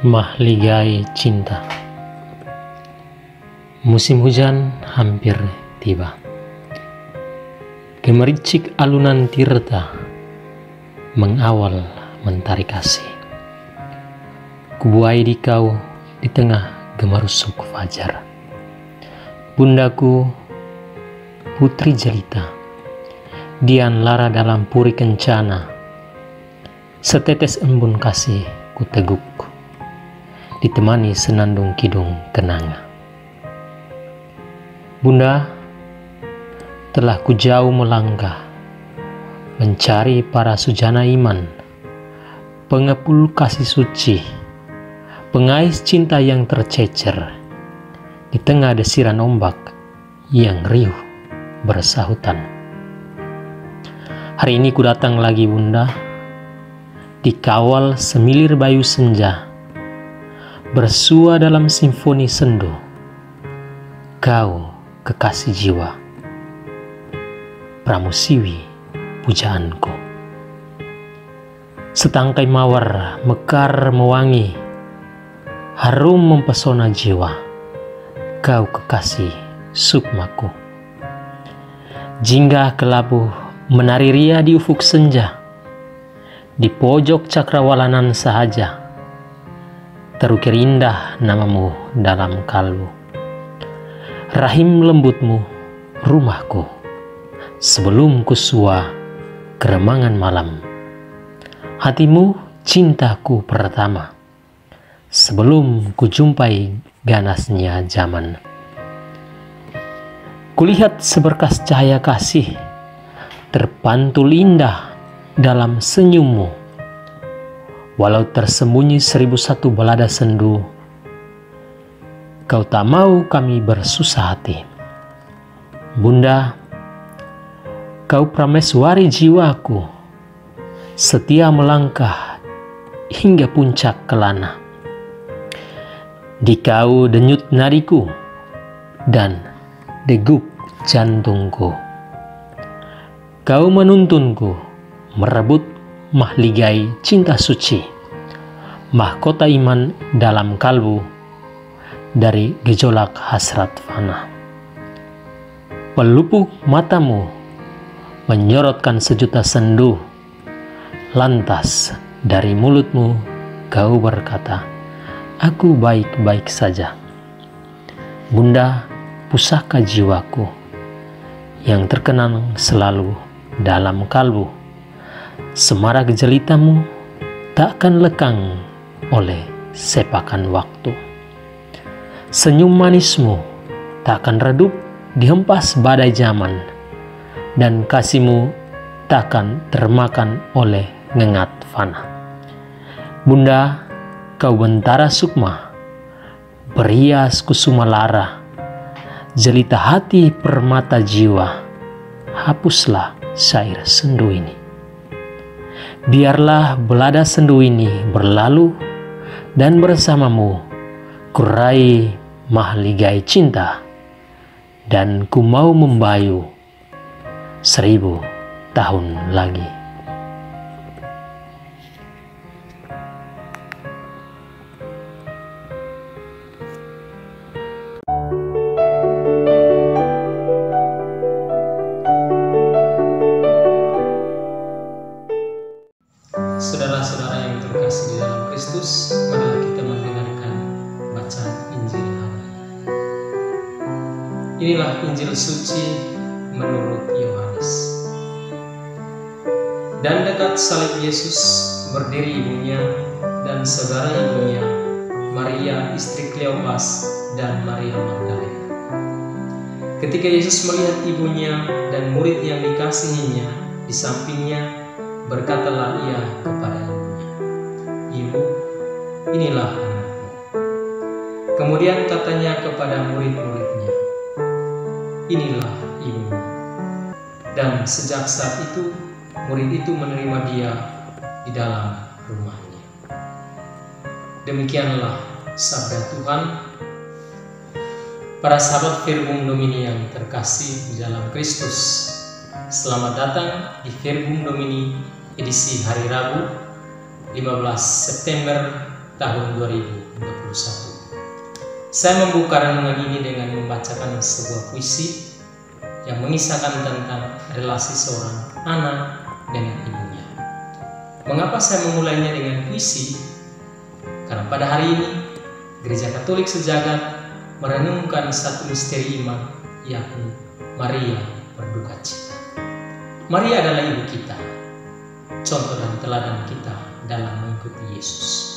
Mahligai cinta. Musim hujan hampir tiba. Gemericik alunan tirta mengawal mentari kasih. Kubuai di kau di tengah gemerusuk fajar. Bundaku, putri jelita, dian lara dalam puri kencana. Setetes embun kasih kuteguk, ditemani senandung kidung kenanga. Bunda, telah ku jauh melangkah, mencari para sujana iman, pengepul kasih suci, pengais cinta yang tercecer, di tengah desiran ombak yang riuh bersahutan. Hari ini ku datang lagi Bunda, dikawal semilir bayu senja, bersua dalam simfoni sendu, kau kekasih jiwa, pramusiwi pujaanku. Setangkai mawar mekar mewangi, harum mempesona jiwa, kau kekasih sukmaku. Jingga kelabu menari ria di ufuk senja, di pojok cakrawalanan sahaja, terukir indah namamu dalam kalbu. Rahim lembutmu rumahku, sebelum kusua keremangan malam. Hatimu cintaku pertama, sebelum kujumpai ganasnya zaman. Kulihat seberkas cahaya kasih terpantul indah dalam senyummu. Walau tersembunyi 1001 balada sendu, kau tak mau kami bersusah hati. Bunda, kau prameswari jiwaku, setia melangkah hingga puncak kelana. Di kau denyut nadiku dan degup jantungku. Kau menuntunku merebut mahligai cinta suci, mahkota iman dalam kalbu dari gejolak hasrat fana. Pelupuk matamu menyorotkan sejuta sendu, lantas dari mulutmu kau berkata, aku baik-baik saja. Bunda, pusaka jiwaku yang terkenang selalu dalam kalbu. Semarak jelitamu takkan lekang oleh sepakan waktu. Senyum manismu takkan redup dihempas badai zaman, dan kasihmu takkan termakan oleh ngengat fana. Bunda, kau bentara sukma, berias kusuma lara, jelita hati permata jiwa, hapuslah syair sendu ini. Biarlah belada sendu ini berlalu, dan bersamamu kurai mahligai cinta, dan ku mau membayu 1000 tahun lagi. Saudara-saudara yang terkasih di dalam Kristus, marilah kita mendengarkan bacaan Injil hari. Inilah Injil suci menurut Yohanes. Dan dekat salib Yesus berdiri ibunya dan saudara ibunya, Maria istri Kleopas dan Maria Magdalena. Ketika Yesus melihat ibunya dan murid yang dikasihinya di sampingnya, berkatalah ia kepada ibunya, "Ibu, inilah anakmu." Kemudian katanya kepada murid-muridnya, "Inilah ibumu." Dan sejak saat itu, murid itu menerima dia di dalam rumahnya. Demikianlah sabda Tuhan. Para sahabat Verbum Domini yang terkasih di dalam Kristus, selamat datang di Verbum Domini edisi hari Rabu 15 September tahun 2021. Saya membuka renungan ini dengan membacakan sebuah puisi yang mengisahkan tentang relasi seorang anak dengan ibunya. Mengapa saya memulainya dengan puisi? Karena pada hari ini Gereja Katolik sejagat merenungkan satu misteri iman, yakni Maria berduka cita. Maria adalah ibu kita, contoh dan teladan kita dalam mengikuti Yesus.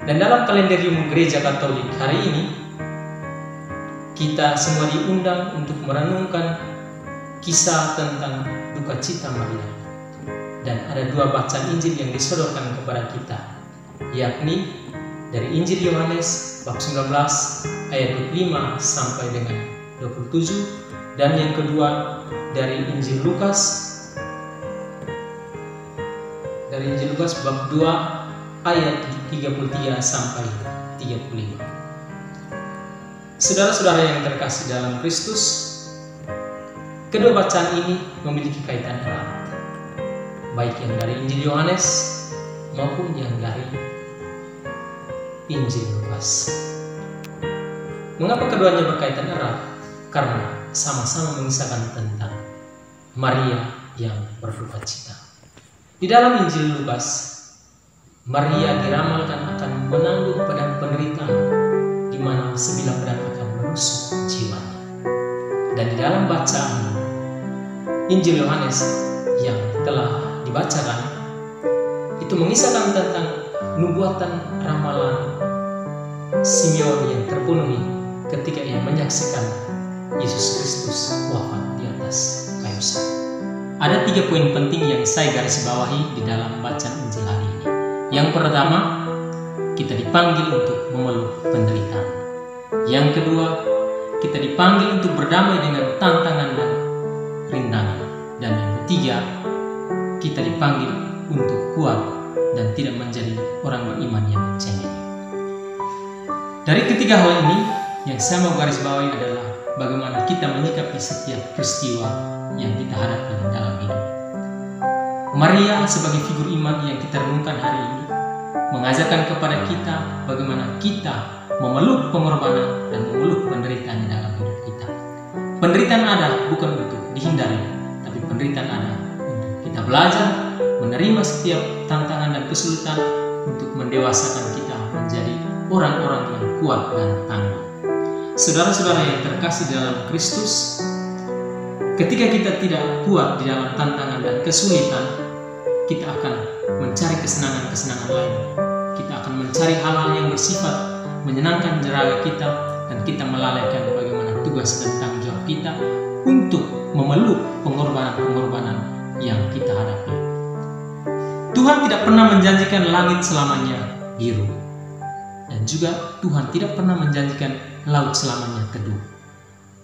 Dan dalam kalenderium Gereja Katolik hari ini, kita semua diundang untuk merenungkan kisah tentang duka cita Maria. Dan ada dua bacaan Injil yang disodorkan kepada kita, yakni dari Injil Yohanes bab 19 ayat 25 sampai dengan 27, dan yang kedua dari Injil Lukas bab 2 ayat 33 sampai 35. Saudara-saudara yang terkasih dalam Kristus, kedua bacaan ini memiliki kaitan erat, baik yang dari Injil Yohanes maupun yang dari Injil Lukas. Mengapa keduanya berkaitan erat? Karena sama-sama mengisahkan tentang Maria yang berduka cita. Di dalam Injil Lukas, Maria diramalkan akan menanggung pedang penderitaan, di mana sebilah pedang akan menusuk jiwanya. Dan di dalam bacaan Injil Yohanes yang telah dibacakan, itu mengisahkan tentang nubuatan ramalan Simeon yang terpenuhi ketika ia menyaksikan Yesus Kristus wafat di atas kayu salib. Ada 3 poin penting yang saya garis bawahi di dalam bacaan Injil hari ini. Yang pertama, kita dipanggil untuk memeluk penderitaan. Yang kedua, kita dipanggil untuk berdamai dengan tantangan dan rintangan. Dan yang ketiga, kita dipanggil untuk kuat dan tidak menjadi orang beriman yang mencengeng. Dari ketiga hal ini, yang saya mau garis bawahi adalah bagaimana kita menyikapi setiap peristiwa yang kita hadapi dalam hidup. Maria sebagai figur iman yang kita renungkan hari ini mengajarkan kepada kita bagaimana kita memeluk pengorbanan dan memeluk penderitaan dalam hidup kita. Penderitaan ada bukan untuk dihindari, tapi penderitaan ada untuk kita belajar menerima setiap tantangan dan kesulitan untuk mendewasakan kita menjadi orang-orang yang kuat dan tangguh. Saudara-saudara yang terkasih dalam Kristus, ketika kita tidak kuat di dalam tantangan dan kesulitan, kita akan mencari kesenangan-kesenangan lain. Kita akan mencari hal-hal yang bersifat menyenangkan raga kita, dan kita melalaikan bagaimana tugas dan tanggung jawab kita untuk memeluk pengorbanan-pengorbanan yang kita hadapi. Tuhan tidak pernah menjanjikan langit selamanya biru, dan juga Tuhan tidak pernah menjanjikan laut selamanya teduh.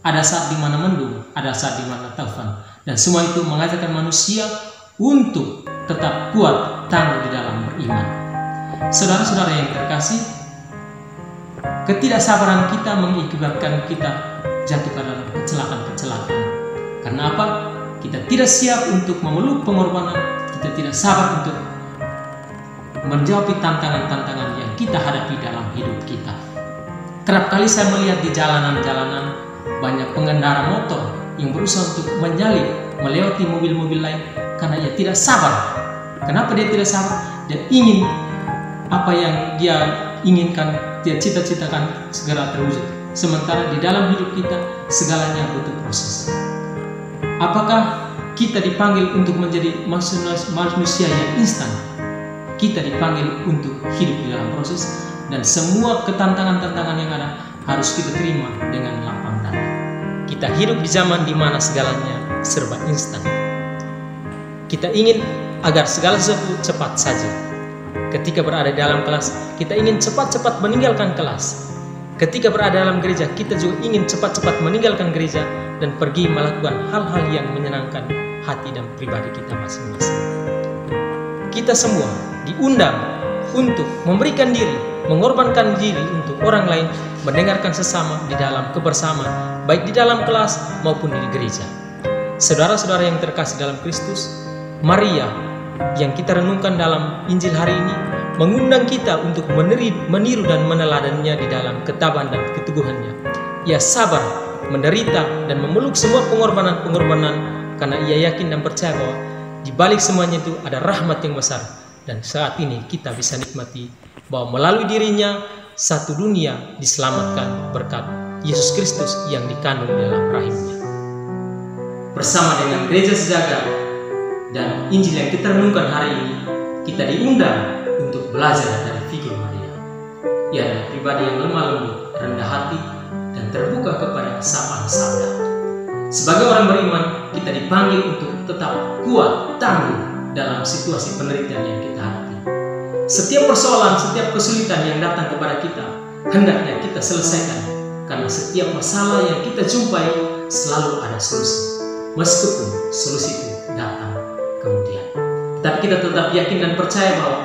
Ada saat di mana mendung, ada saat di mana taufan, dan semua itu mengajarkan manusia untuk tetap kuat tangguh di dalam beriman. Saudara-saudara yang terkasih, ketidaksabaran kita mengakibatkan kita jatuh ke dalam kecelakaan-kecelakaan. Karena apa? Kita tidak siap untuk memeluk pengorbanan, kita tidak sabar untuk menjawab tantangan-tantangan yang kita hadapi dalam hidup kita. Kerap kali saya melihat di jalanan-jalanan banyak pengendara motor yang berusaha untuk menyalip, melewati mobil-mobil lain karena ia tidak sabar. Kenapa dia tidak sabar? Dia ingin apa yang dia inginkan, dia cita-citakan segera terwujud. Sementara di dalam hidup kita segalanya butuh proses. Apakah kita dipanggil untuk menjadi manusia yang instan? Kita dipanggil untuk hidup di dalam proses, dan semua ketantangan-tantangan yang ada harus kita terima dengan lapang dada. Kita hidup di zaman di mana segalanya serba instan. Kita ingin agar segala sesuatu cepat saja. Ketika berada dalam kelas, kita ingin cepat-cepat meninggalkan kelas. Ketika berada dalam gereja, kita juga ingin cepat-cepat meninggalkan gereja dan pergi melakukan hal-hal yang menyenangkan hati dan pribadi kita masing-masing. Kita semua diundang untuk memberikan diri, mengorbankan diri untuk orang lain, mendengarkan sesama di dalam kebersamaan, baik di dalam kelas maupun di gereja. Saudara-saudara yang terkasih dalam Kristus, Maria yang kita renungkan dalam Injil hari ini mengundang kita untuk meniru dan meneladannya di dalam ketabahan dan keteguhannya. Ia sabar, menderita, dan memeluk semua pengorbanan-pengorbanan karena ia yakin dan percaya bahwa di balik semuanya itu ada rahmat yang besar. Dan saat ini kita bisa nikmati bahwa melalui dirinya satu dunia diselamatkan berkat Yesus Kristus yang dikandung dalam rahimnya. Bersama dengan Gereja Sejagat dan Injil yang kita renungkan hari ini, kita diundang untuk belajar dari figur Maria. Ia adalah pribadi yang lemah lembut, rendah hati, dan terbuka kepada sapaan sabda. Sebagai orang beriman, kita dipanggil untuk tetap kuat, tangguh dalam situasi penderitaan yang kita hadapi. Setiap persoalan, setiap kesulitan yang datang kepada kita, hendaknya kita selesaikan, karena setiap masalah yang kita jumpai selalu ada solusi, meskipun solusi itu datang kemudian. Tapi kita tetap yakin dan percaya bahwa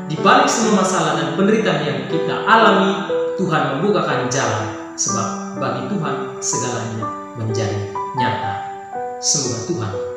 di balik semua masalah dan penderitaan yang kita alami, Tuhan membukakan jalan, sebab bagi Tuhan segalanya menjadi nyata. Semoga Tuhan